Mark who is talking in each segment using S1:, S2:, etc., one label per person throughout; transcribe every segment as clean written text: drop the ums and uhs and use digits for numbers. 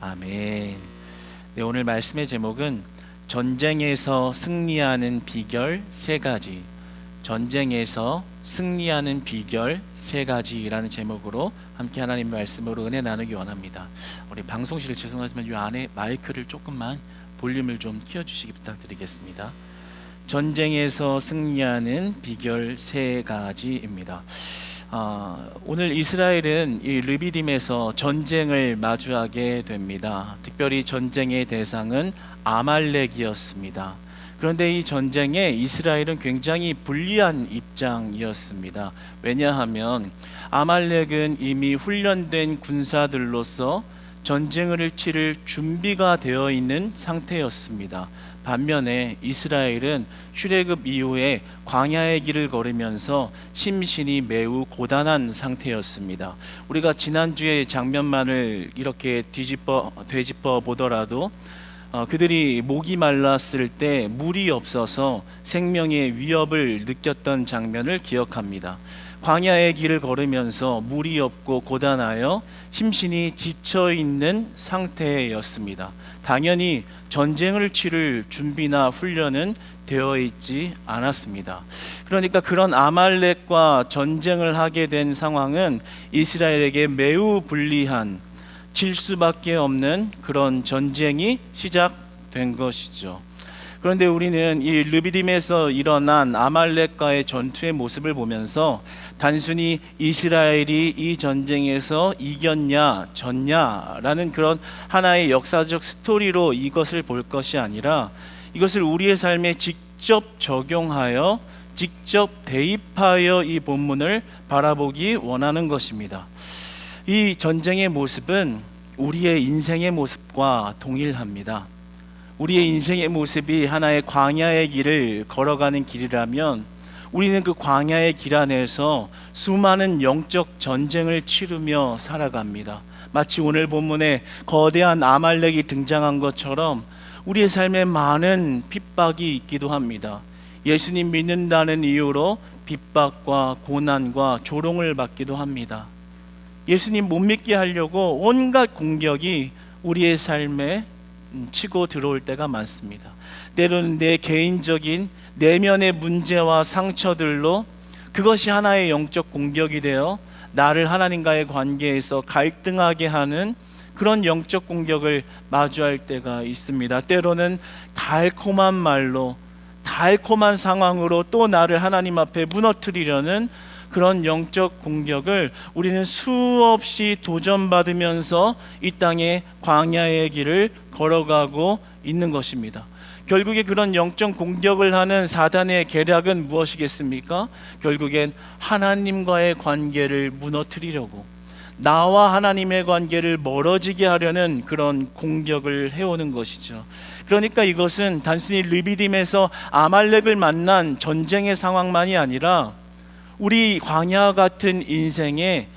S1: 아멘. 네, 오늘 말씀의 제목은 전쟁에서 승리하는 비결 세 가지. 전쟁에서 승리하는 비결 세 가지라는 제목으로 함께 하나님 말씀으로 은혜 나누기 원합니다. 우리 방송실 죄송하지만 이 안에 마이크를 조금만 볼륨을 좀 키워주시기 부탁드리겠습니다. 전쟁에서 승리하는 비결 세 가지입니다. 오늘 이스라엘은 이 르비딤에서 전쟁을 마주하게 됩니다. 특별히 전쟁의 대상은 아말렉이었습니다. 그런데 이 전쟁에 이스라엘은 굉장히 불리한 입장이었습니다. 왜냐하면 아말렉은 이미 훈련된 군사들로서 전쟁을 치를 준비가 되어 있는 상태였습니다. 반면에 이스라엘은 출애굽 이후에 광야의 길을 걸으면서 심신이 매우 고단한 상태였습니다. 우리가 지난주에 장면만을 이렇게 되짚어 보더라도 그들이 목이 말랐을 때 물이 없어서 생명의 위협을 느꼈던 장면을 기억합니다. 광야의 길을 걸으면서 물이 없고 고단하여 심신이 지쳐있는 상태였습니다. 당연히 전쟁을 치를 준비나 훈련은 되어 있지 않았습니다. 그러니까 그런 아말렉과 전쟁을 하게 된 상황은 이스라엘에게 매우 불리한, 질 수밖에 없는 그런 전쟁이 시작된 것이죠. 그런데 우리는 이 르비딤에서 일어난 아말렉과의 전투의 모습을 보면서 단순히 이스라엘이 이 전쟁에서 이겼냐 졌냐라는 그런 하나의 역사적 스토리로 이것을 볼 것이 아니라 이것을 우리의 삶에 직접 적용하여 직접 대입하여 이 본문을 바라보기 원하는 것입니다. 이 전쟁의 모습은 우리의 인생의 모습과 동일합니다. 우리의 인생의 모습이 하나의 광야의 길을 걸어가는 길이라면 우리는 그 광야의 길 안에서 수많은 영적 전쟁을 치르며 살아갑니다. 마치 오늘 본문에 거대한 아말렉이 등장한 것처럼 우리의 삶에 많은 핍박이 있기도 합니다. 예수님 믿는다는 이유로 핍박과 고난과 조롱을 받기도 합니다. 예수님 못 믿게 하려고 온갖 공격이 우리의 삶에 치고 들어올 때가 많습니다. 때로는 내 개인적인 내면의 문제와 상처들로 그것이 하나의 영적 공격이 되어 나를 하나님과의 관계에서 갈등하게 하는 그런 영적 공격을 마주할 때가 있습니다. 때로는 달콤한 말로, 달콤한 상황으로 또 나를 하나님 앞에 무너뜨리려는 그런 영적 공격을 우리는 수없이 도전받으면서 이 땅의 광야의 길을 걸어가고 있는 것입니다. 결국에 그런 영적 공격을 하는 사단의 계략은 무엇이겠습니까? 결국엔 하나님과의 관계를 무너뜨리려고, 나와 하나님의 관계를 멀어지게 하려는 그런 공격을 해오는 것이죠. 그러니까 이것은 단순히 르비딤에서 아말렉을 만난 전쟁의 상황만이 아니라 우리 광야 같은 인생에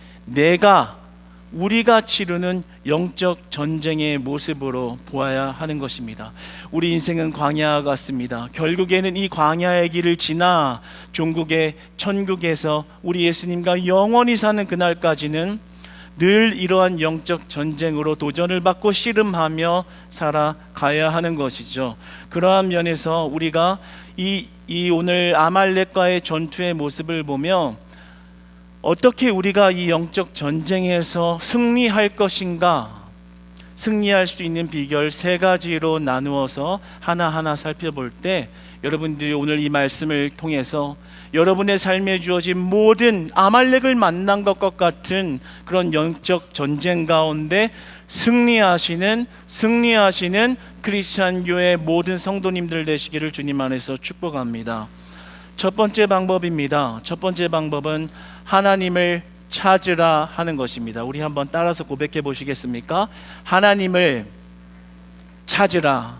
S1: 우리가 치르는 영적 전쟁의 모습으로 보아야 하는 것입니다. 우리 인생은 광야 같습니다. 결국에는 이 광야의 길을 지나 종국의 천국에서 우리 예수님과 영원히 사는 그날까지는 늘 이러한 영적 전쟁으로 도전을 받고 씨름하며 살아가야 하는 것이죠. 그러한 면에서 우리가 이 오늘 아말렉과의 전투의 모습을 보며 어떻게 우리가 이 영적 전쟁에서 승리할 것인가, 승리할 수 있는 비결 세 가지로 나누어서 하나하나 살펴볼 때 여러분들이 오늘 이 말씀을 통해서 여러분의 삶에 주어진 모든 아말렉을 만난 것과 같은 그런 영적 전쟁 가운데 승리하시는 크리스찬 교회 모든 성도님들 되시기를 주님 안에서 축복합니다. 첫 번째 방법입니다. 첫 번째 방법은 하나님을 찾으라 하는 것입니다. 우리 한번 따라서 고백해 보시겠습니까? 하나님을 찾으라.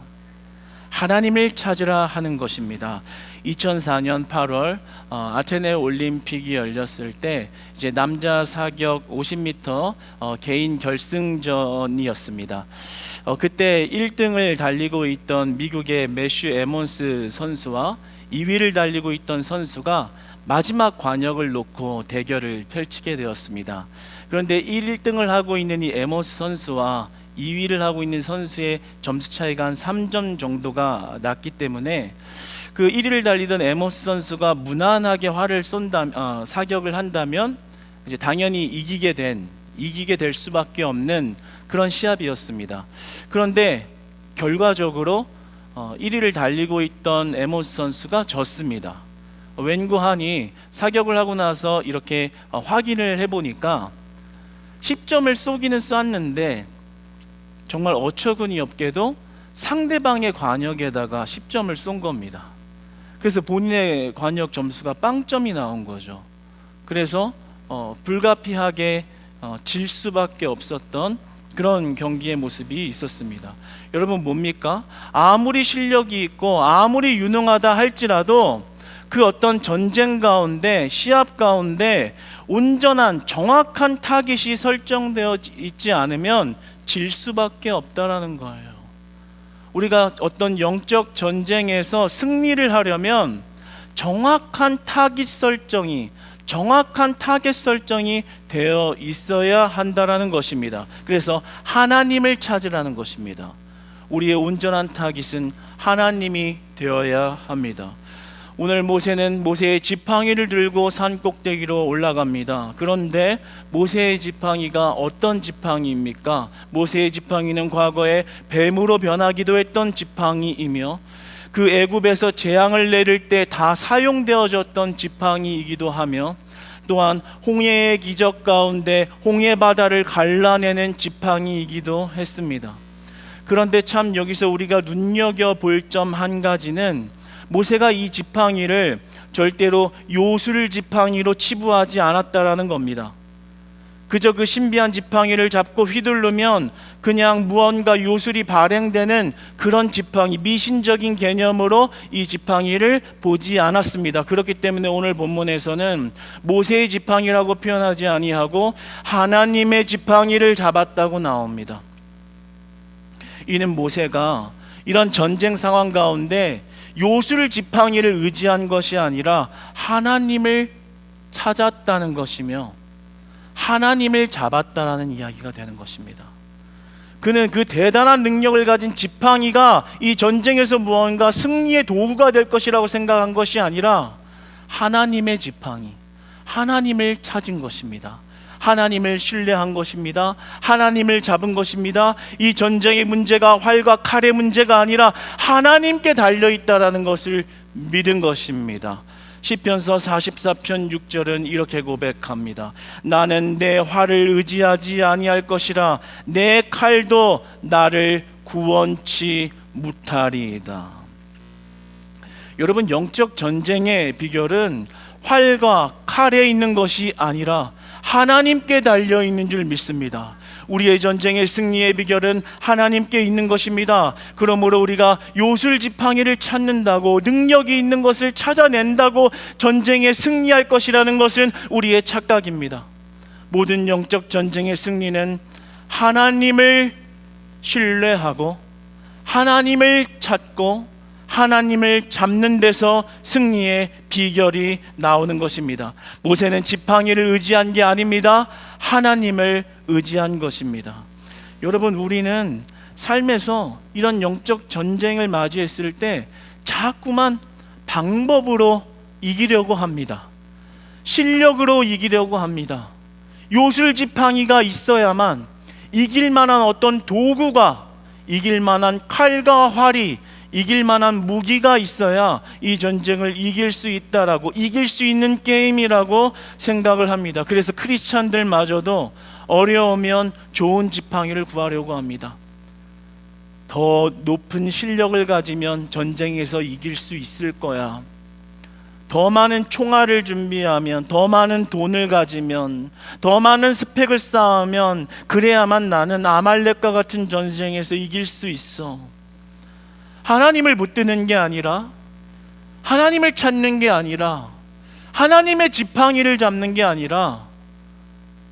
S1: 하나님을 찾으라 하는 것입니다. 2004년 8월 아테네 올림픽이 열렸을 때 이제 남자 사격 50m 개인 결승전이었습니다. 그때 1등을 달리고 있던 미국의 매슈 에몬스 선수와 2위를 달리고 있던 선수가 마지막 관역을 놓고 대결을 펼치게 되었습니다. 그런데 1등을 하고 있는 이 에몬스 선수와 2위를 하고 있는 선수의 점수 차이가 한 3점 정도가 났기 때문에 그 1위를 달리던 에모스 선수가 무난하게 사격을 한다면 이제 당연히 이기게 될 수밖에 없는 그런 시합이었습니다. 그런데 결과적으로 1위를 달리고 있던 에모스 선수가 졌습니다. 웬고하니 사격을 하고 나서 이렇게 확인을 해보니까 10점을 쏘기는 쐈는데 정말 어처구니 없게도 상대방의 관역에다가 10점을 쏜 겁니다. 그래서 본인의 관역 점수가 빵점이 나온 거죠. 그래서 불가피하게 질 수밖에 없었던 그런 경기의 모습이 있었습니다. 여러분 뭡니까? 아무리 실력이 있고 아무리 유능하다 할지라도 그 어떤 전쟁 가운데, 시합 가운데 온전한 정확한 타깃이 설정되어 있지 않으면 질 수밖에 없다라는 거예요. 우리가 어떤 영적 전쟁에서 승리를 하려면 정확한 타깃 설정이 되어 있어야 한다라는 것입니다. 그래서 하나님을 찾으라는 것입니다. 우리의 온전한 타깃은 하나님이 되어야 합니다. 오늘 모세는 모세의 지팡이를 들고 산 꼭대기로 올라갑니다. 그런데 모세의 지팡이가 어떤 지팡이입니까? 모세의 지팡이는 과거에 뱀으로 변하기도 했던 지팡이이며 그 애굽에서 재앙을 내릴 때 다 사용되어졌던 지팡이이기도 하며 또한 홍해의 기적 가운데 홍해 바다를 갈라내는 지팡이이기도 했습니다. 그런데 참 여기서 우리가 눈여겨볼 점 한 가지는 모세가 이 지팡이를 절대로 요술 지팡이로 치부하지 않았다라는 겁니다. 그저 그 신비한 지팡이를 잡고 휘두르면 그냥 무언가 요술이 발행되는 그런 지팡이, 미신적인 개념으로 이 지팡이를 보지 않았습니다. 그렇기 때문에 오늘 본문에서는 모세의 지팡이라고 표현하지 아니하고 하나님의 지팡이를 잡았다고 나옵니다. 이는 모세가 이런 전쟁 상황 가운데 요술 지팡이를 의지한 것이 아니라 하나님을 찾았다는 것이며 하나님을 잡았다라는 이야기가 되는 것입니다. 그는 그 대단한 능력을 가진 지팡이가 이 전쟁에서 무언가 승리의 도구가 될 것이라고 생각한 것이 아니라 하나님의 지팡이, 하나님을 찾은 것입니다. 하나님을 신뢰한 것입니다. 하나님을 잡은 것입니다. 이 전쟁의 문제가 활과 칼의 문제가 아니라 하나님께 달려있다라는 것을 믿은 것입니다. 시편서 44편 6절은 이렇게 고백합니다. 나는 내 활을 의지하지 아니할 것이라 내 칼도 나를 구원치 못하리이다. 여러분, 영적 전쟁의 비결은 활과 칼에 있는 것이 아니라 하나님께 달려있는 줄 믿습니다. 우리의 전쟁의 승리의 비결은 하나님께 있는 것입니다. 그러므로 우리가 요술 지팡이를 찾는다고, 능력이 있는 것을 찾아낸다고 전쟁에 승리할 것이라는 것은 우리의 착각입니다. 모든 영적 전쟁의 승리는 하나님을 신뢰하고 하나님을 찾고 하나님을 잡는 데서 승리의 비결이 나오는 것입니다. 모세는 지팡이를 의지한 게 아닙니다. 하나님을 의지한 것입니다. 여러분, 우리는 삶에서 이런 영적 전쟁을 맞이했을 때 자꾸만 방법으로 이기려고 합니다. 실력으로 이기려고 합니다. 요술 지팡이가 있어야만, 이길 만한 어떤 도구가, 이길 만한 칼과 활이, 이길 만한 무기가 있어야 이 전쟁을 이길 수 있다라고, 이길 수 있는 게임이라고 생각을 합니다. 그래서 크리스찬들마저도 어려우면 좋은 지팡이를 구하려고 합니다. 더 높은 실력을 가지면 전쟁에서 이길 수 있을 거야. 더 많은 총알을 준비하면, 더 많은 돈을 가지면, 더 많은 스펙을 쌓으면 그래야만 나는 아말렉과 같은 전쟁에서 이길 수 있어. 하나님을 붙드는 게 아니라, 하나님을 찾는 게 아니라, 하나님의 지팡이를 잡는 게 아니라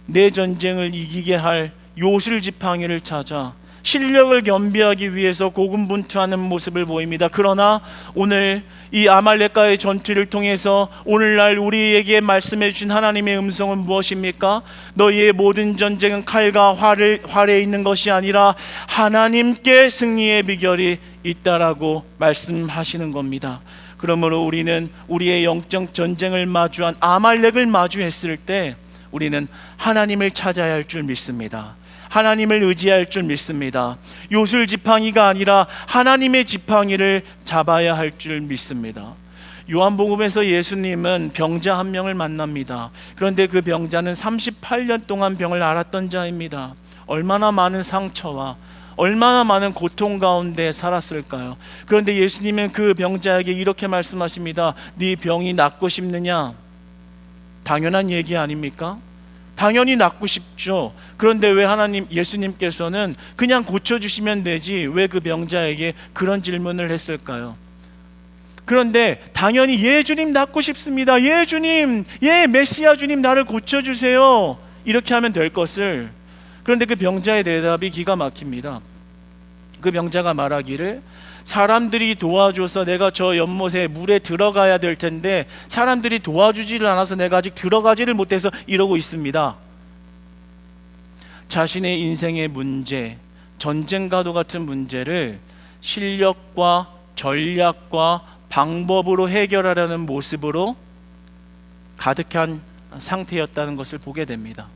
S1: 내 전쟁을 이기게 할 요술 지팡이를 찾아 실력을 겸비하기 위해서 고군분투하는 모습을 보입니다. 그러나 오늘 이 아말렉과의 전투를 통해서 오늘날 우리에게 말씀해 주신 하나님의 음성은 무엇입니까? 너희의 모든 전쟁은 칼과 활에 있는 것이 아니라 하나님께 승리의 비결이 있다라고 말씀하시는 겁니다. 그러므로 우리는 우리의 영적 전쟁을 마주한 아말렉을 마주했을 때 우리는 하나님을 찾아야 할 줄 믿습니다. 하나님을 의지할 줄 믿습니다. 요술 지팡이가 아니라 하나님의 지팡이를 잡아야 할 줄 믿습니다. 요한복음에서 예수님은 병자 한 명을 만납니다. 그런데 그 병자는 38년 동안 병을 앓았던 자입니다. 얼마나 많은 상처와 얼마나 많은 고통 가운데 살았을까요? 그런데 예수님은 그 병자에게 이렇게 말씀하십니다. 네 병이 낫고 싶느냐? 당연한 얘기 아닙니까? 당연히 낫고 싶죠. 그런데 왜 예수님께서는 그냥 고쳐주시면 되지 왜 그 병자에게 그런 질문을 했을까요? 그런데 당연히 예 주님 낫고 싶습니다. 예 주님, 예 메시아 주님 나를 고쳐주세요. 이렇게 하면 될 것을, 그런데 그 병자의 대답이 기가 막힙니다. 그 병자가 말하기를 사람들이 도와줘서 내가 저 연못에 물에 들어가야 될 텐데 사람들이 도와주지를 않아서 내가 아직 들어가지를 못해서 이러고 있습니다. 자신의 인생의 문제, 전쟁과도 같은 문제를 실력과 전략과 방법으로 해결하려는 모습으로 가득한 상태였다는 것을 보게 됩니다.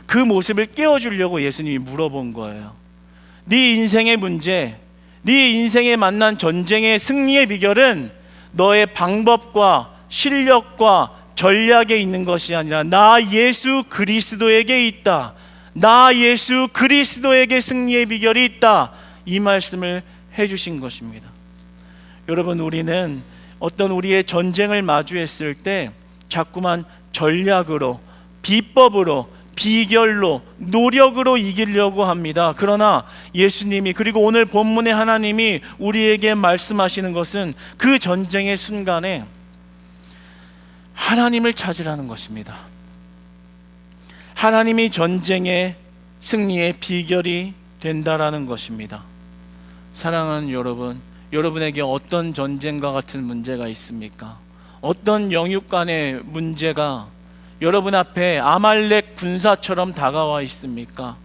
S1: 그 모습을 깨워주려고 예수님이 물어본 거예요. 네 인생의 문제, 네 인생에 만난 전쟁의 승리의 비결은 너의 방법과 실력과 전략에 있는 것이 아니라 나 예수 그리스도에게 있다. 나 예수 그리스도에게 승리의 비결이 있다. 이 말씀을 해주신 것입니다. 여러분, 우리는 어떤 우리의 전쟁을 마주했을 때 자꾸만 전략으로, 비법으로, 비결로, 노력으로 이기려고 합니다. 그러나 예수님이, 그리고 오늘 본문의 하나님이 우리에게 말씀하시는 것은 그 전쟁의 순간에 하나님을 찾으라는 것입니다. 하나님이 전쟁의 승리의 비결이 된다라는 것입니다. 사랑하는 여러분, 여러분에게 어떤 전쟁과 같은 문제가 있습니까? 어떤 영육 간의 문제가 여러분 앞에 아말렉 군사처럼 다가와 있습니까?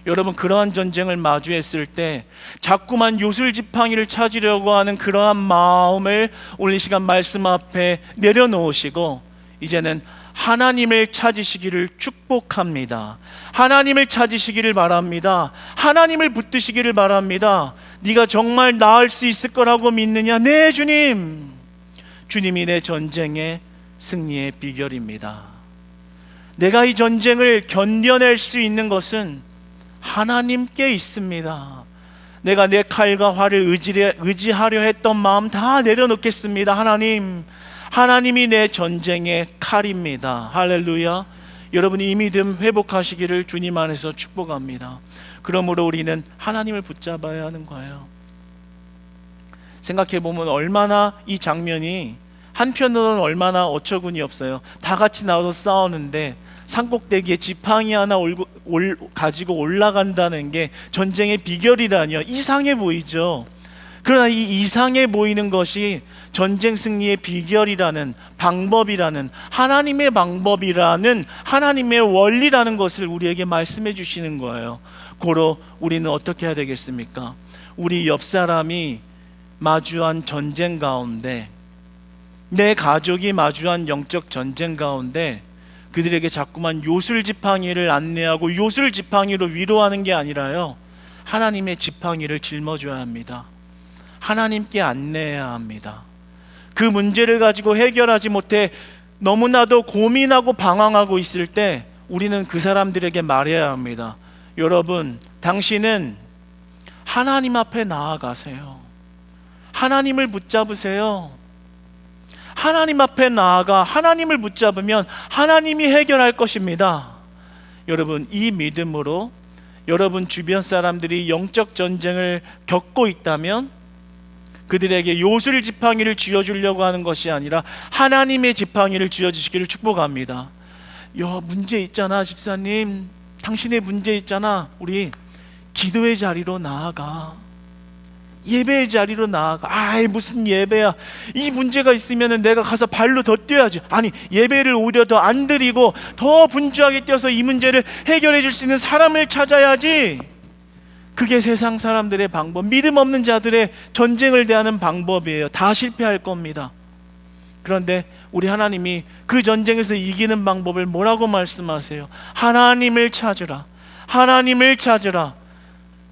S1: 여러분, 그러한 전쟁을 마주했을 때 자꾸만 요술지팡이를 찾으려고 하는 그러한 마음을 오늘 이 시간 말씀 앞에 내려놓으시고 이제는 하나님을 찾으시기를 축복합니다. 하나님을 찾으시기를 바랍니다. 하나님을 붙드시기를 바랍니다. 네가 정말 나을 수 있을 거라고 믿느냐? 네, 주님. 주님이 내 전쟁의 승리의 비결입니다. 내가 이 전쟁을 견뎌낼 수 있는 것은 하나님께 있습니다. 내가 내 칼과 활을 의지하려 했던 마음 다 내려놓겠습니다. 하나님이 내 전쟁의 칼입니다. 할렐루야. 여러분, 이 믿음 회복하시기를 주님 안에서 축복합니다. 그러므로 우리는 하나님을 붙잡아야 하는 거예요. 생각해보면 얼마나 이 장면이 한편으로는 얼마나 어처구니 없어요. 다 같이 나와서 싸우는데 산꼭대기에 지팡이 하나 가지고 올라간다는 게 전쟁의 비결이라니요. 이상해 보이죠. 그러나 이 이상해 보이는 것이 전쟁 승리의 비결이라는, 방법이라는, 하나님의 방법이라는, 하나님의 원리라는 것을 우리에게 말씀해 주시는 거예요. 고로 우리는 어떻게 해야 되겠습니까? 우리 옆 사람이 마주한 전쟁 가운데, 내 가족이 마주한 영적 전쟁 가운데 그들에게 자꾸만 요술지팡이를 안내하고 요술지팡이로 위로하는 게 아니라요, 하나님의 지팡이를 짊어줘야 합니다. 하나님께 안내해야 합니다. 그 문제를 가지고 해결하지 못해 너무나도 고민하고 방황하고 있을 때 우리는 그 사람들에게 말해야 합니다. 여러분, 당신은 하나님 앞에 나아가세요. 하나님을 붙잡으세요. 하나님 앞에 나아가 하나님을 붙잡으면 하나님이 해결할 것입니다. 여러분, 이 믿음으로 여러분 주변 사람들이 영적 전쟁을 겪고 있다면 그들에게 요술 지팡이를 쥐어주려고 하는 것이 아니라 하나님의 지팡이를 쥐어주시기를 축복합니다. 문제 있잖아 집사님, 당신의 문제 있잖아. 우리 기도의 자리로 나아가. 예배의 자리로 나아가. 무슨 예배야, 이 문제가 있으면 내가 가서 발로 더 뛰어야지. 아니, 예배를 오히려 더 안 드리고 더 분주하게 뛰어서 이 문제를 해결해 줄 수 있는 사람을 찾아야지. 그게 세상 사람들의 방법, 믿음 없는 자들의 전쟁을 대하는 방법이에요. 다 실패할 겁니다. 그런데 우리 하나님이 그 전쟁에서 이기는 방법을 뭐라고 말씀하세요? 하나님을 찾으라. 하나님을 찾으라.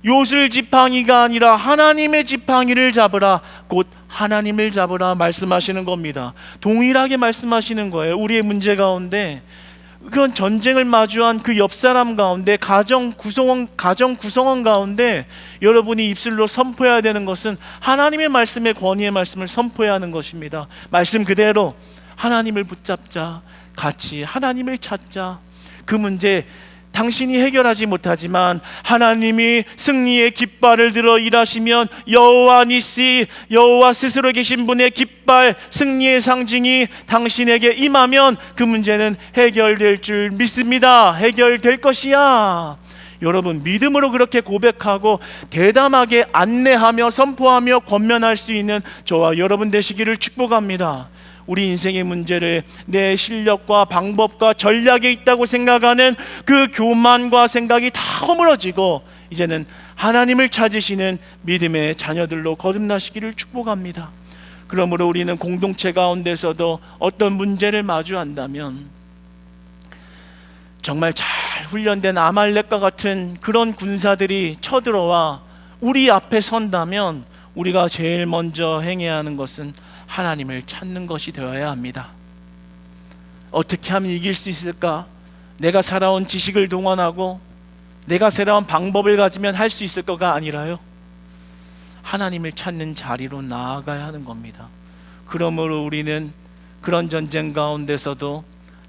S1: 요술 지팡이가 아니라 하나님의 지팡이를 잡으라. 곧 하나님을 잡으라 말씀하시는 겁니다. 동일하게 말씀하시는 거예요. 우리의 문제 가운데, 그런 전쟁을 마주한 그 옆 사람 가운데, 가정 구성원 가운데 여러분이 입술로 선포해야 되는 것은 하나님의 말씀의 권위의 말씀을 선포해야 하는 것입니다. 말씀 그대로 하나님을 붙잡자. 같이 하나님을 찾자. 그 문제 당신이 해결하지 못하지만 하나님이 승리의 깃발을 들어 일하시면, 여호와 니시, 여호와 스스로 계신 분의 깃발, 승리의 상징이 당신에게 임하면 그 문제는 해결될 줄 믿습니다. 해결될 것이야. 여러분, 믿음으로 그렇게 고백하고 대담하게 안내하며 선포하며 권면할 수 있는 저와 여러분 되시기를 축복합니다. 우리 인생의 문제를 내 실력과 방법과 전략에 있다고 생각하는 그 교만과 생각이 다 허물어지고 이제는 하나님을 찾으시는 믿음의 자녀들로 거듭나시기를 축복합니다. 그러므로 우리는 공동체 가운데서도 어떤 문제를 마주한다면 정말 잘 훈련된 아말렉과 같은 그런 군사들이 쳐들어와 우리 앞에 선다면 우리가 제일 먼저 행해야 하는 것은 하나님을 찾는 것이 되어야 합니다. 어떻게 하면 이길 수 있을까? 내가 살아온 지식을 동원하고 내가 살아온 방법을 가지면 할 수 있을 거가 아니라요, 하나님을 찾는 자리로 나아가야 하는 겁니다. 그러므로 우리는 그런 전쟁 가운데서도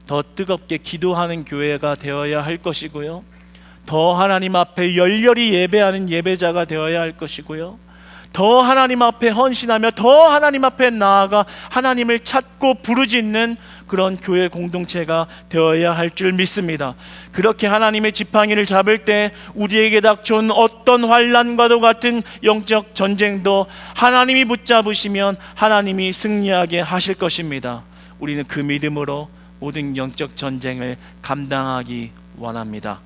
S1: 더 뜨겁게 기도하는 교회가 되어야 할 것이고요, 더 하나님 앞에 열렬히 예배하는 예배자가 되어야 할 것이고요, 더 하나님 앞에 헌신하며 더 하나님 앞에 나아가 하나님을 찾고 부르짖는 그런 교회 공동체가 되어야 할 줄 믿습니다. 그렇게 하나님의 지팡이를 잡을 때 우리에게 닥쳐온 어떤 환난과도 같은 영적 전쟁도 하나님이 붙잡으시면 하나님이 승리하게 하실 것입니다. 우리는 그 믿음으로 모든 영적 전쟁을 감당하기 원합니다.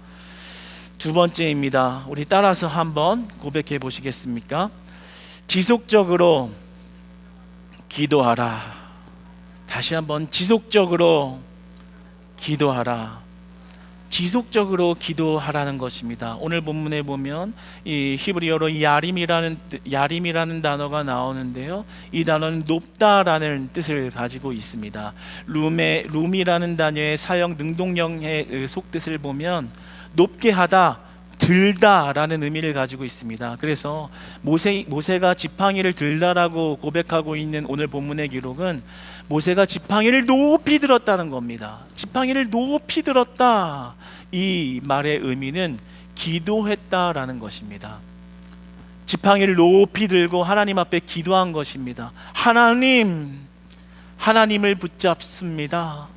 S1: 두 번째입니다. 우리 따라서 한번 고백해 보시겠습니까? 지속적으로 기도하라. 다시 한번, 지속적으로 기도하라. 지속적으로 기도하라는 것입니다. 오늘 본문에 보면 이 히브리어로 야림이라는 단어가 나오는데요, 이 단어는 높다라는 뜻을 가지고 있습니다. 룸이라는 단어의 사용 능동형의 속뜻을 보면 높게 하다, 들다라는 의미를 가지고 있습니다. 그래서 모세가 지팡이를 들다라고 고백하고 있는 오늘 본문의 기록은 모세가 지팡이를 높이 들었다는 겁니다. 지팡이를 높이 들었다, 이 말의 의미는 기도했다라는 것입니다. 지팡이를 높이 들고 하나님 앞에 기도한 것입니다. 하나님을 붙잡습니다.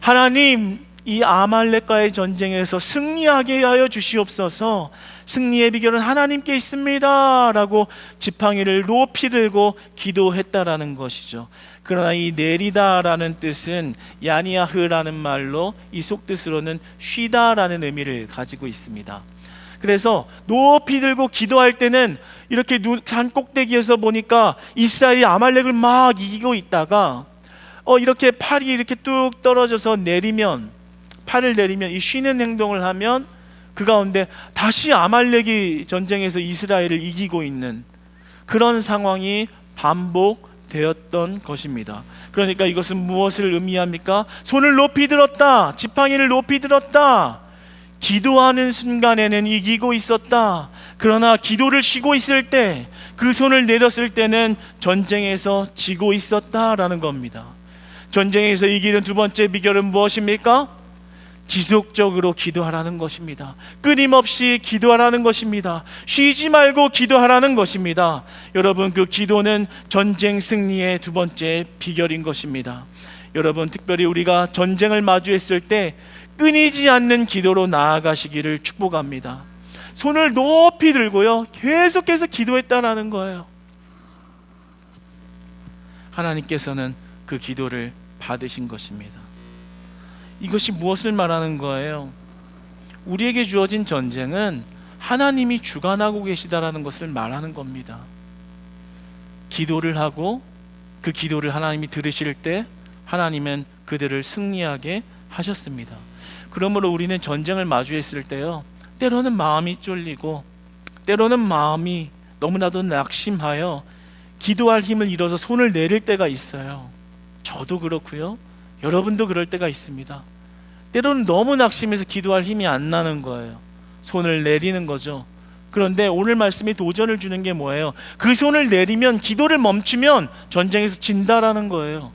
S1: 하나님, 이 아말렉과의 전쟁에서 승리하게 하여 주시옵소서. 승리의 비결은 하나님께 있습니다 라고 지팡이를 높이 들고 기도했다라는 것이죠. 그러나 이 내리다라는 뜻은 야니아흐라는 말로 이 속뜻으로는 쉬다라는 의미를 가지고 있습니다. 그래서 높이 들고 기도할 때는 이렇게 산 꼭대기에서 보니까 이스라엘이 아말렉을 막 이기고 있다가 이렇게 팔이 이렇게 뚝 떨어져서 팔을 내리면, 이 쉬는 행동을 하면 그 가운데 다시 아말렉이 전쟁에서 이스라엘을 이기고 있는 그런 상황이 반복되었던 것입니다. 그러니까 이것은 무엇을 의미합니까? 손을 높이 들었다, 지팡이를 높이 들었다, 기도하는 순간에는 이기고 있었다. 그러나 기도를 쉬고 있을 때, 그 손을 내렸을 때는 전쟁에서 지고 있었다라는 겁니다. 전쟁에서 이기는 두 번째 비결은 무엇입니까? 지속적으로 기도하라는 것입니다. 끊임없이 기도하라는 것입니다. 쉬지 말고 기도하라는 것입니다. 여러분, 그 기도는 전쟁 승리의 두 번째 비결인 것입니다. 여러분, 특별히 우리가 전쟁을 마주했을 때 끊이지 않는 기도로 나아가시기를 축복합니다. 손을 높이 들고요, 계속해서 기도했다라는 거예요. 하나님께서는 그 기도를 받으신 것입니다. 이것이 무엇을 말하는 거예요? 우리에게 주어진 전쟁은 하나님이 주관하고 계시다라는 것을 말하는 겁니다. 기도를 하고 그 기도를 하나님이 들으실 때 하나님은 그들을 승리하게 하셨습니다. 그러므로 우리는 전쟁을 마주했을 때요, 때로는 마음이 쫄리고 때로는 마음이 너무나도 낙심하여 기도할 힘을 잃어서 손을 내릴 때가 있어요. 저도 그렇고요, 여러분도 그럴 때가 있습니다. 때로는 너무 낙심해서 기도할 힘이 안 나는 거예요. 손을 내리는 거죠. 그런데 오늘 말씀이 도전을 주는 게 뭐예요? 그 손을 내리면, 기도를 멈추면 전쟁에서 진다라는 거예요.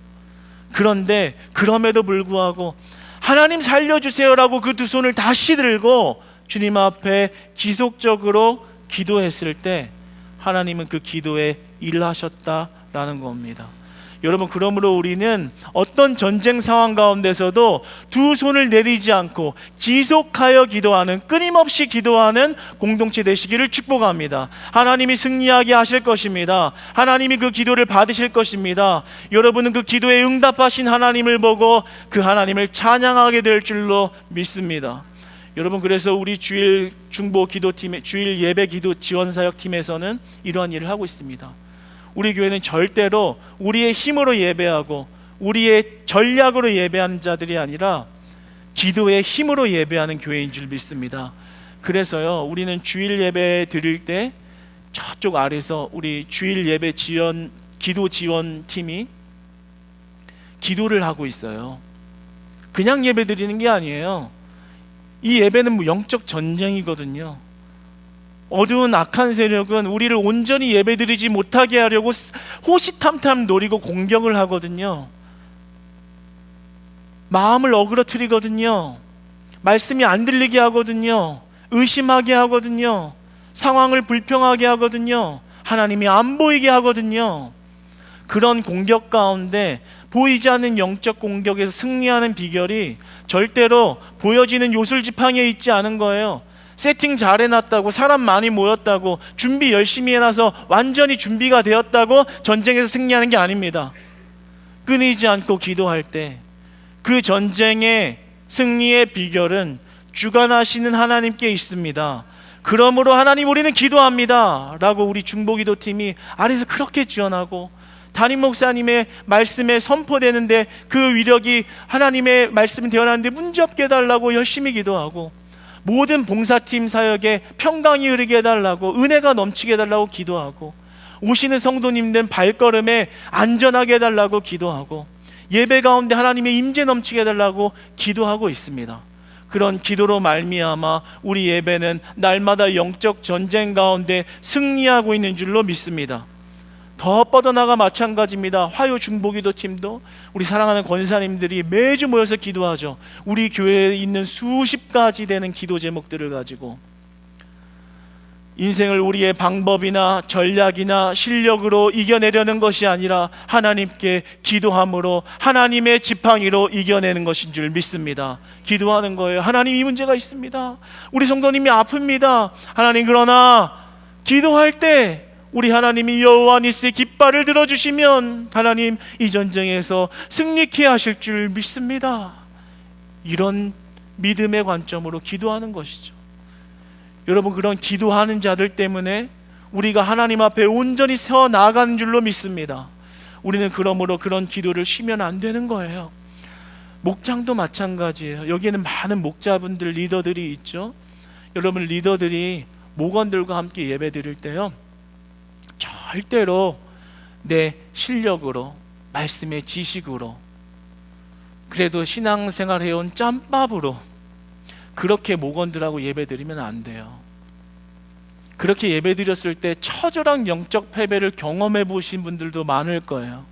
S1: 그런데 그럼에도 불구하고 하나님 살려주세요라고 그 두 손을 다시 들고 주님 앞에 지속적으로 기도했을 때 하나님은 그 기도에 일하셨다라는 겁니다. 여러분, 그러므로 우리는 어떤 전쟁 상황 가운데서도 두 손을 내리지 않고 지속하여 기도하는, 끊임없이 기도하는 공동체 되시기를 축복합니다. 하나님이 승리하게 하실 것입니다. 하나님이 그 기도를 받으실 것입니다. 여러분은 그 기도에 응답하신 하나님을 보고 그 하나님을 찬양하게 될 줄로 믿습니다. 여러분, 그래서 우리 주일 중보 기도팀, 주일 예배 기도 지원 사역 팀에서는 이러한 일을 하고 있습니다. 우리 교회는 절대로 우리의 힘으로 예배하고 우리의 전략으로 예배하는 자들이 아니라 기도의 힘으로 예배하는 교회인 줄 믿습니다. 그래서요, 우리는 주일 예배 드릴 때 저쪽 아래서 우리 주일 예배 지원, 기도 지원 팀이 기도를 하고 있어요. 그냥 예배 드리는 게 아니에요. 이 예배는 영적 전쟁이거든요. 어두운 악한 세력은 우리를 온전히 예배드리지 못하게 하려고 호시탐탐 노리고 공격을 하거든요. 마음을 어그러뜨리거든요. 말씀이 안 들리게 하거든요. 의심하게 하거든요. 상황을 불평하게 하거든요. 하나님이 안 보이게 하거든요. 그런 공격 가운데 보이지 않는 영적 공격에서 승리하는 비결이 절대로 보여지는 요술지팡이에 있지 않은 거예요. 세팅 잘 해놨다고, 사람 많이 모였다고, 준비 열심히 해놔서 완전히 준비가 되었다고 전쟁에서 승리하는 게 아닙니다. 끊이지 않고 기도할 때 그 전쟁의 승리의 비결은 주관하시는 하나님께 있습니다. 그러므로 하나님, 우리는 기도합니다 라고 우리 중보기도팀이 아래에서 그렇게 지원하고, 담임 목사님의 말씀에 선포되는데 그 위력이 하나님의 말씀이 되어나는데 문제없게 해달라고 열심히 기도하고, 모든 봉사팀 사역에 평강이 흐르게 해달라고, 은혜가 넘치게 해달라고 기도하고, 오시는 성도님들 발걸음에 안전하게 해달라고 기도하고, 예배 가운데 하나님의 임재 넘치게 해달라고 기도하고 있습니다. 그런 기도로 말미암아 우리 예배는 날마다 영적 전쟁 가운데 승리하고 있는 줄로 믿습니다. 더 뻗어나가 마찬가지입니다. 화요 중보기도 팀도 우리 사랑하는 권사님들이 매주 모여서 기도하죠. 우리 교회에 있는 수십 가지 되는 기도 제목들을 가지고 인생을 우리의 방법이나 전략이나 실력으로 이겨내려는 것이 아니라 하나님께 기도함으로 하나님의 지팡이로 이겨내는 것인 줄 믿습니다. 기도하는 거예요. 하나님, 이 문제가 있습니다. 우리 성도님이 아픕니다. 하나님, 그러나 기도할 때 우리 하나님이 여호와 니스의 깃발을 들어주시면 하나님, 이 전쟁에서 승리케 하실 줄 믿습니다. 이런 믿음의 관점으로 기도하는 것이죠. 여러분, 그런 기도하는 자들 때문에 우리가 하나님 앞에 온전히 세워 나가는 줄로 믿습니다. 우리는 그러므로 그런 기도를 쉬면 안 되는 거예요. 목장도 마찬가지예요. 여기에는 많은 목자분들, 리더들이 있죠. 여러분, 리더들이 목원들과 함께 예배 드릴 때요, 절대로 내 실력으로, 말씀의 지식으로, 그래도 신앙생활 해온 짬밥으로 그렇게 목원들하고 예배드리면 안 돼요. 그렇게 예배드렸을 때 처절한 영적 패배를 경험해 보신 분들도 많을 거예요.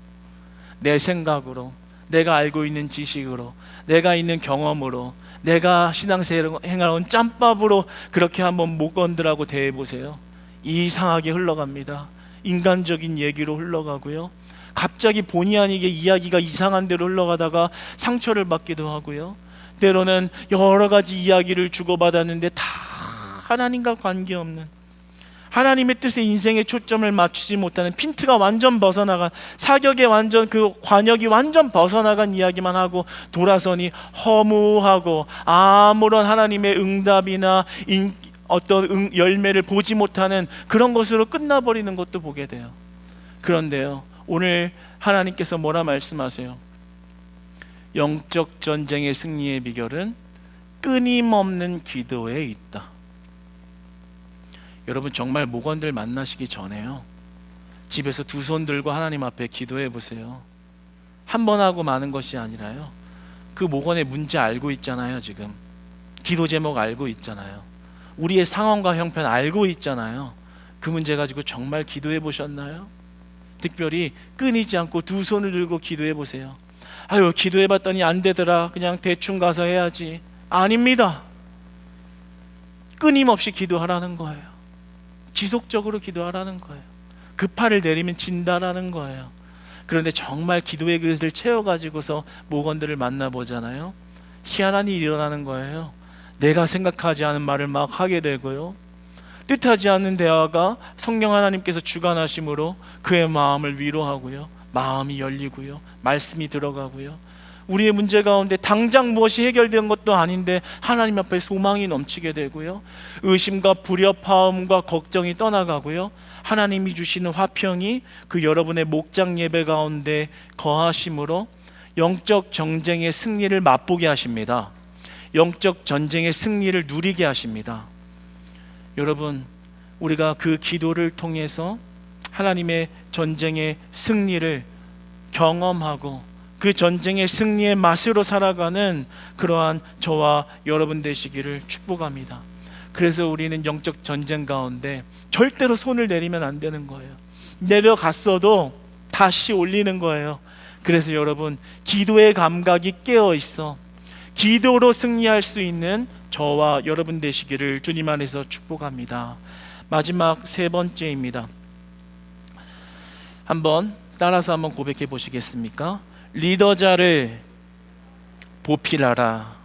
S1: 내 생각으로, 내가 알고 있는 지식으로, 내가 있는 경험으로, 내가 신앙생활 온 짬밥으로 그렇게 한번 목원들하고 대해보세요. 이상하게 흘러갑니다. 인간적인 얘기로 흘러가고요, 갑자기 본의 아니게 이야기가 이상한 대로 흘러가다가 상처를 받기도 하고요, 때로는 여러 가지 이야기를 주고받았는데 다 하나님과 관계없는, 하나님의 뜻에 인생의 초점을 맞추지 못하는, 핀트가 완전 벗어나간, 사격의 완전 그 관역이 완전 벗어나간 이야기만 하고 돌아서니 허무하고 아무런 하나님의 응답이나 어떤 열매를 보지 못하는 그런 것으로 끝나버리는 것도 보게 돼요. 그런데요, 오늘 하나님께서 뭐라 말씀하세요? 영적 전쟁의 승리의 비결은 끊임없는 기도에 있다. 여러분, 정말 목원들 만나시기 전에요, 집에서 두 손 들고 하나님 앞에 기도해 보세요. 한 번 하고 마는 것이 아니라요, 그 목원의 문제 알고 있잖아요. 지금 기도 제목 알고 있잖아요. 우리의 상황과 형편 알고 있잖아요. 그 문제 가지고 정말 기도해 보셨나요? 특별히 끊이지 않고 두 손을 들고 기도해 보세요. 아유, 기도해 봤더니 안 되더라, 그냥 대충 가서 해야지. 아닙니다. 끊임없이 기도하라는 거예요. 지속적으로 기도하라는 거예요. 그 팔을 내리면 진다라는 거예요. 그런데 정말 기도의 그릇을 채워가지고서 목원들을 만나보잖아요. 희한한 일이 일어나는 거예요. 내가 생각하지 않은 말을 막 하게 되고요, 뜻하지 않는 대화가 성령 하나님께서 주관하심으로 그의 마음을 위로하고요, 마음이 열리고요, 말씀이 들어가고요, 우리의 문제 가운데 당장 무엇이 해결된 것도 아닌데 하나님 앞에 소망이 넘치게 되고요, 의심과 불협화음과 걱정이 떠나가고요, 하나님이 주시는 화평이 그 여러분의 목장 예배 가운데 거하심으로 영적 전쟁의 승리를 맛보게 하십니다. 영적 전쟁의 승리를 누리게 하십니다. 여러분, 우리가 그 기도를 통해서 하나님의 전쟁의 승리를 경험하고 그 전쟁의 승리의 맛으로 살아가는 그러한 저와 여러분 되시기를 축복합니다. 그래서 우리는 영적 전쟁 가운데 절대로 손을 내리면 안 되는 거예요. 내려갔어도 다시 올리는 거예요. 그래서 여러분, 기도의 감각이 깨어 있어 기도로 승리할 수 있는 저와 여러분 되시기를 주님 안에서 축복합니다. 마지막 세 번째입니다. 한번 따라서 한번 고백해 보시겠습니까? 리더자를 보필하라.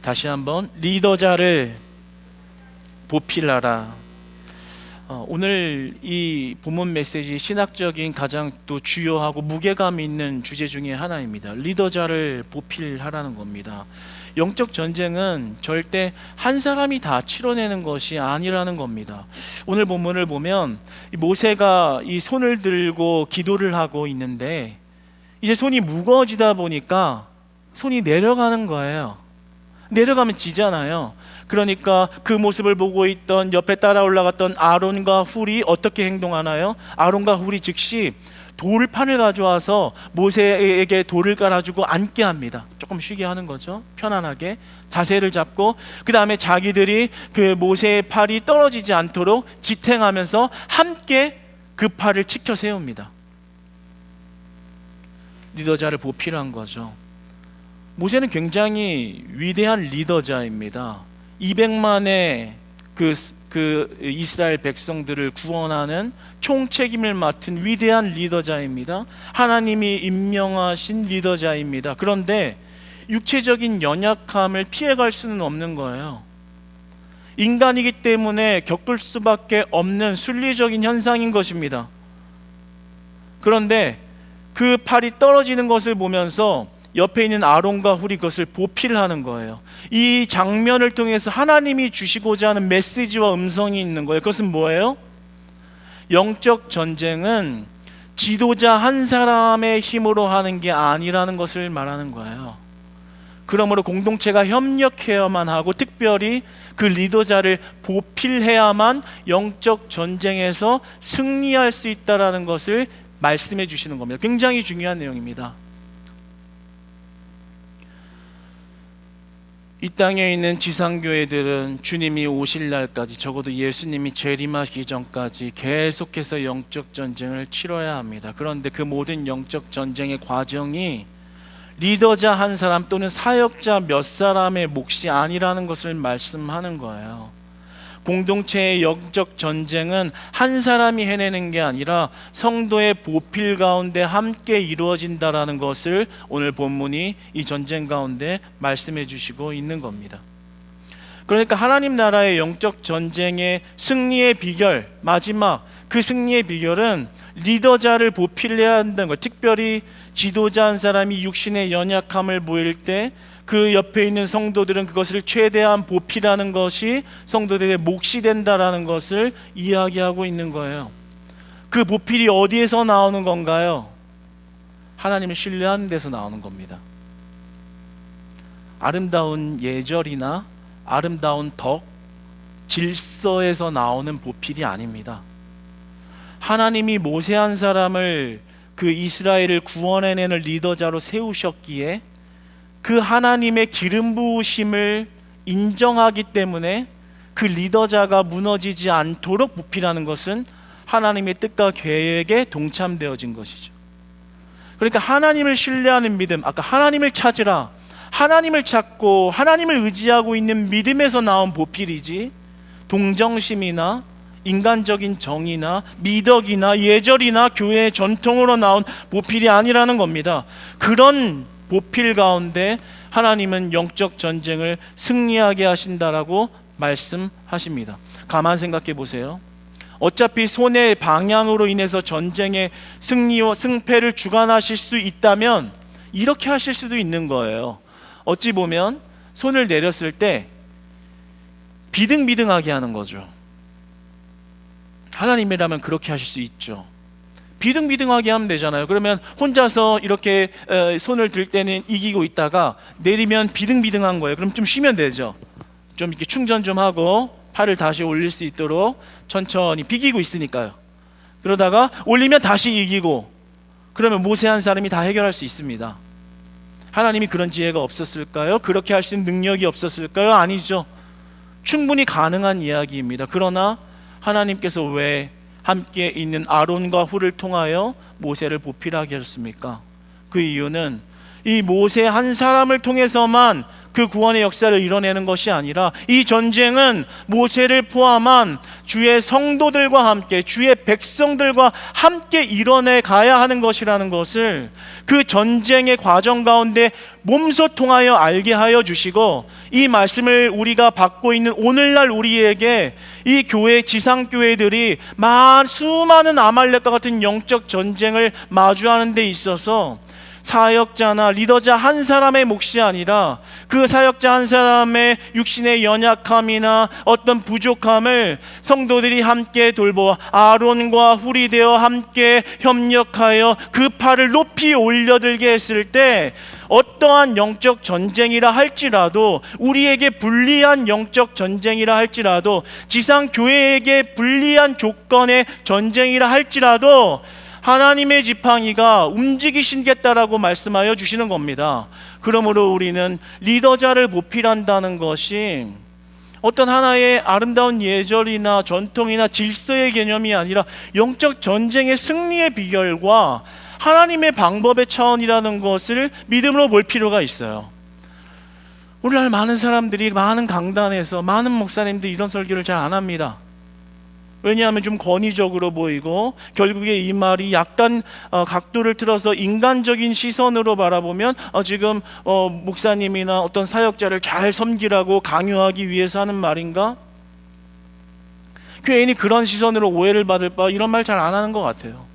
S1: 다시 한번, 리더자를 보필하라. 오늘 이 본문 메시지 신학적인 가장 또 주요하고 무게감 있는 주제 중에 하나입니다. 리더자를 보필하라는 겁니다. 영적 전쟁은 절대 한 사람이 다 치러내는 것이 아니라는 겁니다. 오늘 본문을 보면 모세가 이 손을 들고 기도를 하고 있는데 이제 손이 무거워지다 보니까 손이 내려가는 거예요. 내려가면 지잖아요. 그러니까 그 모습을 보고 있던 옆에 따라 올라갔던 아론과 훌이 어떻게 행동하나요? 아론과 훌이 즉시 돌판을 가져와서 모세에게 돌을 깔아주고 앉게 합니다. 조금 쉬게 하는 거죠. 편안하게 자세를 잡고, 그 다음에 자기들이 그 모세의 팔이 떨어지지 않도록 지탱하면서 함께 그 팔을 지켜 세웁니다. 리더자를 보필한 거죠. 모세는 굉장히 위대한 리더자입니다. 200만의 그 이스라엘 백성들을 구원하는 총책임을 맡은 위대한 리더자입니다. 하나님이 임명하신 리더자입니다. 그런데 육체적인 연약함을 피해갈 수는 없는 거예요. 인간이기 때문에 겪을 수밖에 없는 순리적인 현상인 것입니다. 그런데 그 팔이 떨어지는 것을 보면서 옆에 있는 아론과 훌이 그것을 보필하는 거예요. 이 장면을 통해서 하나님이 주시고자 하는 메시지와 음성이 있는 거예요. 그것은 뭐예요? 영적 전쟁은 지도자 한 사람의 힘으로 하는 게 아니라는 것을 말하는 거예요. 그러므로 공동체가 협력해야만 하고, 특별히 그 리더자를 보필해야만 영적 전쟁에서 승리할 수 있다는 것을 말씀해 주시는 겁니다. 굉장히 중요한 내용입니다. 이 땅에 있는 지상교회들은 주님이 오실 날까지, 적어도 예수님이 재림하시기 전까지 계속해서 영적 전쟁을 치러야 합니다. 그런데 그 모든 영적 전쟁의 과정이 리더자 한 사람 또는 사역자 몇 사람의 몫이 아니라는 것을 말씀하는 거예요. 공동체의 영적 전쟁은 한 사람이 해내는 게 아니라 성도의 보필 가운데 함께 이루어진다라는 것을 오늘 본문이 이 전쟁 가운데 말씀해 주시고 있는 겁니다. 그러니까 하나님 나라의 영적 전쟁의 승리의 비결, 마지막 그 승리의 비결은 리더자를 보필해야 한다는 것. 특별히 지도자 한 사람이 육신의 연약함을 보일 때 그 옆에 있는 성도들은 그것을 최대한 보필하는 것이 성도들의 몫이 된다라는 것을 이야기하고 있는 거예요. 그 보필이 어디에서 나오는 건가요? 하나님을 신뢰하는 데서 나오는 겁니다. 아름다운 예절이나 아름다운 덕, 질서에서 나오는 보필이 아닙니다. 하나님이 모세 한 사람을 그 이스라엘을 구원해내는 리더자로 세우셨기에 그 하나님의 기름 부으심을 인정하기 때문에 그 리더자가 무너지지 않도록 보필하는 것은 하나님의 뜻과 계획에 동참되어진 것이죠. 그러니까 하나님을 신뢰하는 믿음, 아까 하나님을 찾으라, 하나님을 찾고 하나님을 의지하고 있는 믿음에서 나온 보필이지 동정심이나 인간적인 정의나 미덕이나 예절이나 교회의 전통으로 나온 보필이 아니라는 겁니다. 그런 보필 가운데 하나님은 영적 전쟁을 승리하게 하신다라고 말씀하십니다. 가만 생각해 보세요. 어차피 손의 방향으로 인해서 전쟁의 승리와 승패를 주관하실 수 있다면 이렇게 하실 수도 있는 거예요. 어찌 보면 손을 내렸을 때 비등비등하게 하는 거죠. 하나님이라면 그렇게 하실 수 있죠. 비등비등하게 하면 되잖아요. 그러면 혼자서 이렇게 손을 들 때는 이기고 있다가 내리면 비등비등한 거예요. 그럼 좀 쉬면 되죠. 좀 이렇게 충전 좀 하고 팔을 다시 올릴 수 있도록 천천히 비기고 있으니까요. 그러다가 올리면 다시 이기고, 그러면 모세 한 사람이 다 해결할 수 있습니다. 하나님이 그런 지혜가 없었을까요? 그렇게 할 수 있는 능력이 없었을까요? 아니죠. 충분히 가능한 이야기입니다. 그러나 하나님께서 왜 함께 있는 아론과 훌을 통하여 모세를 보필하게 하셨습니까? 그 이유는 이 모세 한 사람을 통해서만 그 구원의 역사를 이뤄내는 것이 아니라 이 전쟁은 모세를 포함한 주의 성도들과 함께, 주의 백성들과 함께 이뤄내 가야 하는 것이라는 것을 그 전쟁의 과정 가운데 몸소 통하여 알게 하여 주시고, 이 말씀을 우리가 받고 있는 오늘날 우리에게 이 교회, 지상교회들이 수많은 아말렉과 같은 영적 전쟁을 마주하는 데 있어서 사역자나 리더자 한 사람의 몫이 아니라 그 사역자 한 사람의 육신의 연약함이나 어떤 부족함을 성도들이 함께 돌보아 아론과 훌이 되어 함께 협력하여 그 팔을 높이 올려들게 했을 때 어떠한 영적 전쟁이라 할지라도, 우리에게 불리한 영적 전쟁이라 할지라도, 지상교회에게 불리한 조건의 전쟁이라 할지라도 하나님의 지팡이가 움직이시겠다라고 말씀하여 주시는 겁니다. 그러므로 우리는 리더자를 보필한다는 것이 어떤 하나의 아름다운 예절이나 전통이나 질서의 개념이 아니라 영적 전쟁의 승리의 비결과 하나님의 방법의 차원이라는 것을 믿음으로 볼 필요가 있어요. 오늘날 많은 사람들이 많은 강단에서 많은 목사님들이 이런 설교를 잘 안 합니다. 왜냐하면 좀 권위적으로 보이고 결국에 이 말이 약간 각도를 틀어서 인간적인 시선으로 바라보면 지금 목사님이나 어떤 사역자를 잘 섬기라고 강요하기 위해서 하는 말인가? 괜히 그런 시선으로 오해를 받을 바 이런 말 잘 안 하는 것 같아요.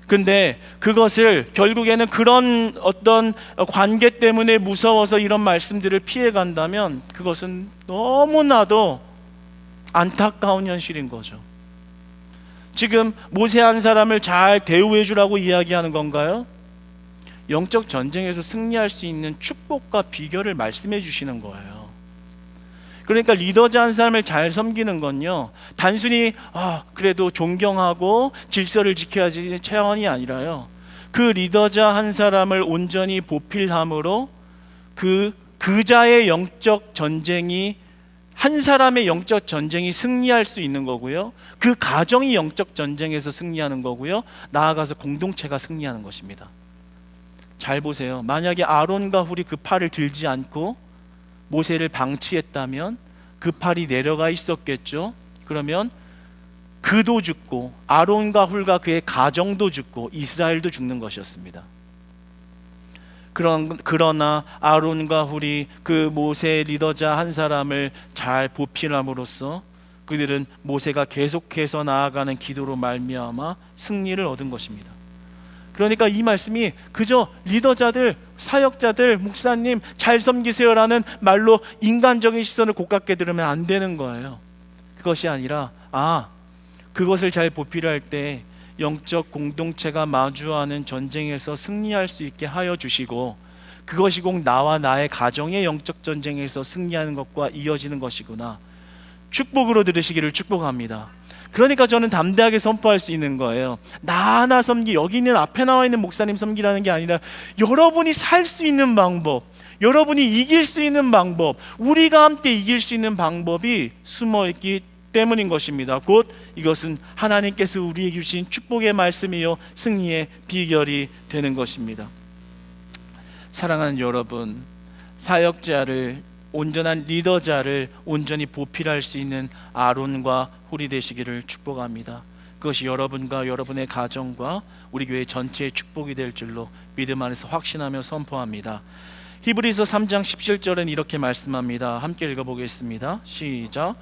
S1: 근데 그것을 결국에는 그런 어떤 관계 때문에 무서워서 이런 말씀들을 피해 간다면 그것은 너무나도 안타까운 현실인 거죠. 지금 모세 한 사람을 잘 대우해 주라고 이야기하는 건가요? 영적 전쟁에서 승리할 수 있는 축복과 비결을 말씀해 주시는 거예요. 그러니까 리더자 한 사람을 잘 섬기는 건요, 단순히 그래도 존경하고 질서를 지켜야지 차원이 아니라요, 그 리더자 한 사람을 온전히 보필함으로 그자의 영적 전쟁이, 한 사람의 영적 전쟁이 승리할 수 있는 거고요, 그 가정이 영적 전쟁에서 승리하는 거고요, 나아가서 공동체가 승리하는 것입니다. 잘 보세요. 만약에 아론과 훌이 그 팔을 들지 않고 모세를 방치했다면 그 팔이 내려가 있었겠죠. 그러면 그도 죽고 아론과 훌과 그의 가정도 죽고 이스라엘도 죽는 것이었습니다. 그러나 아론과 훌이 그 모세의 리더자 한 사람을 잘 보필함으로써 그들은 모세가 계속해서 나아가는 기도로 말미암아 승리를 얻은 것입니다. 그러니까 이 말씀이 그저 리더자들, 사역자들, 목사님 잘 섬기세요라는 말로 인간적인 시선을 고깝게 들으면 안 되는 거예요. 그것이 아니라 그것을 잘 보필할 때 영적 공동체가 마주하는 전쟁에서 승리할 수 있게 하여 주시고, 그것이 꼭 나와 나의 가정의 영적 전쟁에서 승리하는 것과 이어지는 것이구나, 축복으로 들으시기를 축복합니다. 그러니까 저는 담대하게 선포할 수 있는 거예요. 나 하나 섬기, 여기 있는 앞에 나와 있는 목사님 섬기라는 게 아니라 여러분이 살 수 있는 방법, 여러분이 이길 수 있는 방법, 우리가 함께 이길 수 있는 방법이 숨어있기 때문인 것입니다. 곧 이것은 하나님께서 우리에게 주신 축복의 말씀이요 승리의 비결이 되는 것입니다. 사랑하는 여러분, 사역자를, 온전한 리더자를 온전히 보필할 수 있는 아론과 훌이 되시기를 축복합니다. 그것이 여러분과 여러분의 가정과 우리 교회 전체의 축복이 될 줄로 믿음 안에서 확신하며 선포합니다. 히브리서 3장 17절은 이렇게 말씀합니다. 함께 읽어보겠습니다. 시작.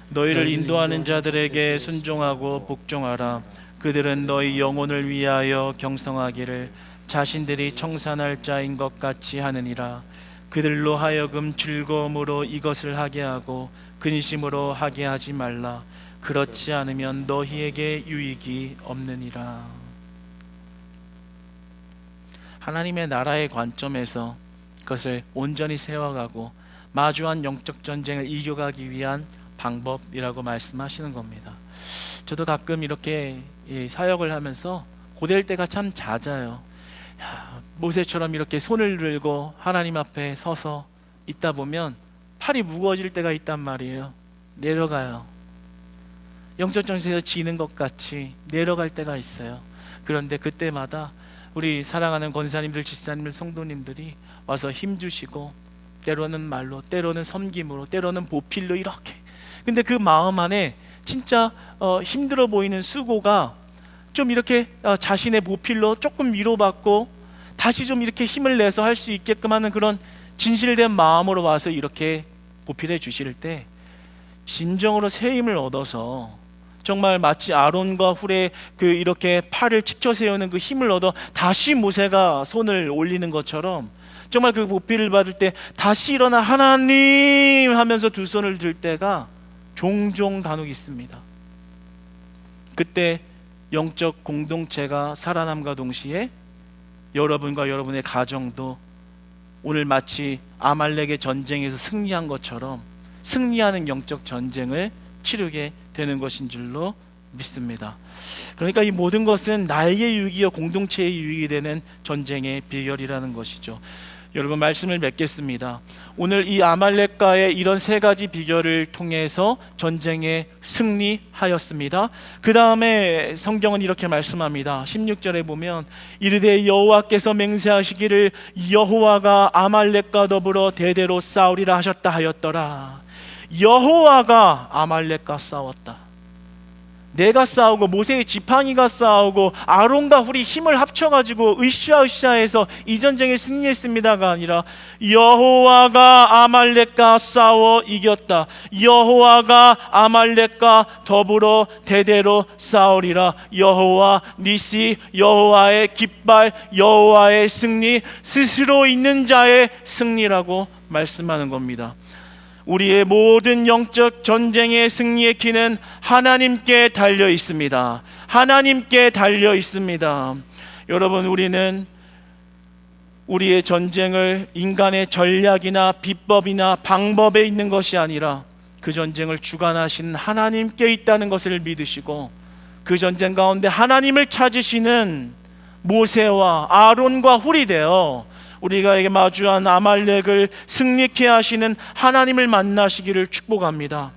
S1: 너희를 인도하는 자들에게 순종하고 복종하라. 그들은 너희 영혼을 위하여 경성하기를 자신들이 청산할 자인 것 같이 하느니라. 그들로 하여금 즐거움으로 이것을 하게 하고 근심으로 하게 하지 말라. 그렇지 않으면 너희에게 유익이 없느니라. 하나님의 나라의 관점에서 그것을 온전히 세워가고 마주한 영적 전쟁을 이겨가기 위한 방법이라고 말씀하시는 겁니다. 저도 가끔 이렇게 사역을 하면서 고될 때가 참 잦아요. 모세처럼 이렇게 손을 들고 하나님 앞에 서서 있다 보면 팔이 무거워질 때가 있단 말이에요. 내려가요. 영적 전쟁에서 지는 것 같이 내려갈 때가 있어요. 그런데 그때마다 우리 사랑하는 권사님들, 집사님들, 성도님들이 와서 힘주시고, 때로는 말로, 때로는 섬김으로, 때로는 보필로 이렇게. 근데 그 마음 안에 진짜 힘들어 보이는 수고가 좀 이렇게 자신의 보필로 조금 위로받고 다시 좀 이렇게 힘을 내서 할 수 있게끔 하는 그런 진실된 마음으로 와서 이렇게 보필해 주실 때 진정으로 새 힘을 얻어서 정말 마치 아론과 훌의 그 이렇게 팔을 치켜 세우는 그 힘을 얻어 다시 모세가 손을 올리는 것처럼 정말 그 보필을 받을 때 다시 일어나 하나님 하면서 두 손을 들 때가 종종 간혹 있습니다. 그때 영적 공동체가 살아남과 동시에 여러분과 여러분의 가정도 오늘 마치 아말렉의 전쟁에서 승리한 것처럼 승리하는 영적 전쟁을 치르게 되는 것인 줄로 믿습니다. 그러니까 이 모든 것은 나에게 유익이요 공동체의 유익이 되는 전쟁의 비결이라는 것이죠. 여러분, 말씀을 맺겠습니다. 오늘 이 아말렉과의 이런 세 가지 비결을 통해서 전쟁에 승리하였습니다. 그 다음에 성경은 이렇게 말씀합니다. 16절에 보면 이르되 여호와께서 맹세하시기를 여호와가 아말렉과 더불어 대대로 싸우리라 하셨다 하였더라. 여호와가 아말렉과 싸웠다. 내가 싸우고 모세의 지팡이가 싸우고 아론과 훌이 힘을 합쳐가지고 으쌰으쌰해서 이 전쟁에 승리했습니다가 아니라 여호와가 아말렉과 싸워 이겼다. 여호와가 아말렉과 더불어 대대로 싸우리라. 여호와 니시, 여호와의 깃발, 여호와의 승리, 스스로 있는 자의 승리라고 말씀하는 겁니다. 우리의 모든 영적 전쟁의 승리의 키는 하나님께 달려 있습니다. 하나님께 달려 있습니다. 여러분, 우리는 우리의 전쟁을 인간의 전략이나 비법이나 방법에 있는 것이 아니라 그 전쟁을 주관하신 하나님께 있다는 것을 믿으시고, 그 전쟁 가운데 하나님을 찾으시는 모세와 아론과 훌이 되어 우리가 마주한 아말렉을 승리케 하시는 하나님을 만나시기를 축복합니다.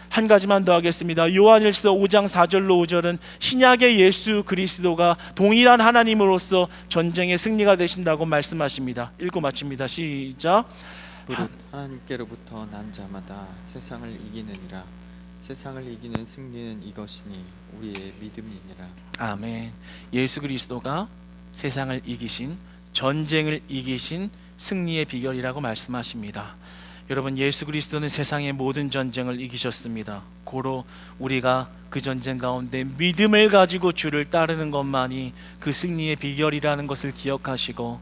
S1: 한 가지만 더 하겠습니다. 요한일서 5장 4절로 5절은 신약의 예수 그리스도가 동일한 하나님으로서 전쟁의 승리가 되신다고 말씀하십니다. 읽고 마칩니다. 시작.
S2: 무릇 하나님께로부터 난 자마다 세상을 이기느니라. 세상을 이기는 승리는 이것이니 우리의 믿음이니라.
S1: 아멘. 예수 그리스도가 세상을 이기신 전쟁을 이기신 승리의 비결이라고 말씀하십니다. 여러분, 예수 그리스도는 세상의 모든 전쟁을 이기셨습니다. 고로 우리가 그 전쟁 가운데 믿음을 가지고 주를 따르는 것만이 그 승리의 비결이라는 것을 기억하시고,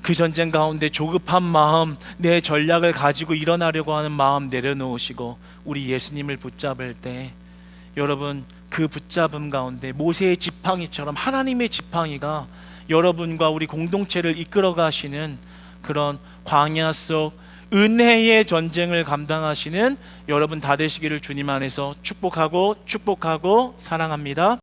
S1: 그 전쟁 가운데 조급한 마음, 내 전략을 가지고 일어나려고 하는 마음 내려놓으시고 우리 예수님을 붙잡을 때, 여러분, 그 붙잡음 가운데 모세의 지팡이처럼 하나님의 지팡이가 여러분과 우리 공동체를 이끌어 가시는 그런 광야 속 은혜의 전쟁을 감당하시는 여러분 다 되시기를 주님 안에서 축복하고 사랑합니다.